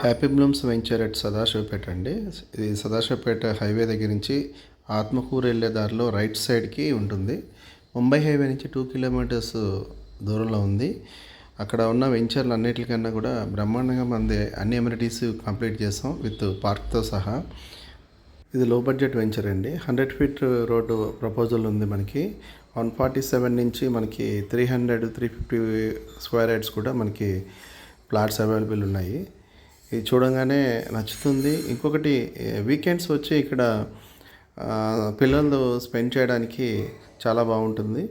Happy blooms venture at Sadasivpet అండి. ఇది Sadasivpet highway దగ్గర నుంచి ఆత్మకూరు వెళ్ళే దారిలో రైట్ సైడ్కి ఉంటుంది. ముంబై హైవే నుంచి 2 కిలోమీటర్స్ దూరంలో ఉంది. అక్కడ ఉన్న వెంచర్లు అన్నిటికన్నా కూడా బ్రహ్మాండంగా మంది అన్ని ఎమ్యూనిటీస్ కంప్లీట్ చేసాం విత్ పార్క్తో సహా. ఇది లో బడ్జెట్ వెంచర్ అండి. 100 ఫీట్ రోడ్డు ప్రపోజల్ ఉంది మనకి. 147 నుంచి మనకి 300-350 స్క్వేర్ యార్డ్స్ కూడా మనకి ప్లాట్స్ అవైలబుల్ ఉన్నాయి. ఇది చూడంగానే నచ్చుతుంది. ఇంకొకటి వీకెండ్స్ వచ్చి ఇక్కడ పిల్లలు స్పెండ్ చేయడానికి చాలా బాగుంటుంది.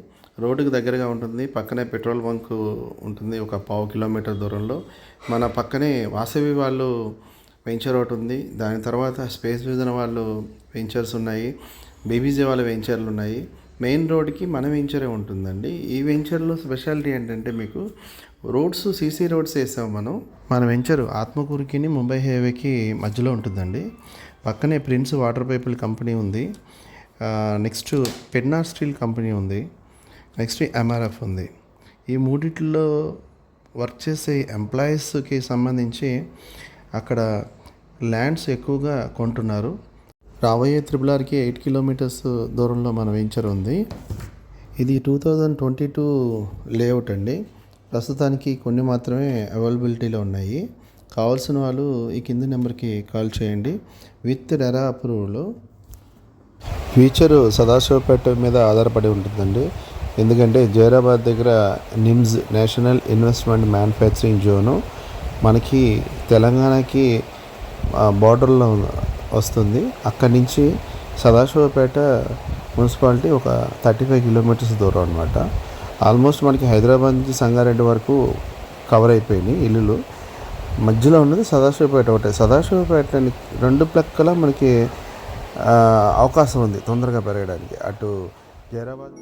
రోడ్డుకి దగ్గరగా ఉంటుంది. పక్కనే పెట్రోల్ బంక్ ఉంటుంది ఒక 1/2 కిలోమీటర్ దూరంలో. మన పక్కనే వాసవి వాళ్ళు వెంచర్ ఒకటి ఉంది. దాని తర్వాత స్పేస్ విజన్ వాళ్ళు వెంచర్స్ ఉన్నాయి. బీబీజే వాళ్ళ వెంచర్లు ఉన్నాయి. మెయిన్ రోడ్కి మన వెంచరే ఉంటుందండి. ఈ వెంచర్లో స్పెషాలిటీ ఏంటంటే మీకు రోడ్స్ సీసీ రోడ్స్ వేసాం మన వెంచరు ఆత్మకూరుకి ముంబై హైవేకి మధ్యలో ఉంటుందండి. పక్కనే ప్రిన్స్ వాటర్ పైపుల కంపెనీ ఉంది. నెక్స్ట్ పెన్నా స్టీల్ కంపెనీ ఉంది. నెక్స్ట్ ఎంఆర్ఎఫ్ ఉంది. ఈ మూడిట్లో వర్క్ చేసే ఎంప్లాయీస్కి సంబంధించి అక్కడ ల్యాండ్స్ ఎక్కువగా కొంటున్నారు. రాబోయే త్రిబులార్కి 8 కిలోమీటర్స్ దూరంలో మన వెంచర్ ఉంది. ఇది 2022 లేఅవుట్ అండి. ప్రస్తుతానికి కొన్ని మాత్రమే అవైలబిలిటీలో ఉన్నాయి. కావాల్సిన వాళ్ళు ఈ కింది నెంబర్కి కాల్ చేయండి. With RERA approval. Future Sadasivpet మీద ఆధారపడి ఉంటుందండి. ఎందుకంటే జైరాబాద్ దగ్గర NIMZ national investment manufacturing zone మనకి తెలంగాణకి బార్డర్లో వస్తుంది. అక్కడి నుంచి సదాశివపేట మున్సిపాలిటీ ఒక 35 కిలోమీటర్స్ దూరం అనమాట. ఆల్మోస్ట్ మనకి హైదరాబాద్ నుంచి సంగారెడ్డి వరకు కవర్ అయిపోయినాయి ఇల్లులు. మధ్యలో ఉన్నది సదాశివపేట ఒకటే. సదాశివపేట రెండు ప్రక్కల మనకి అవకాశం ఉంది తొందరగా పెరగడానికి. అటు జైరాబాద్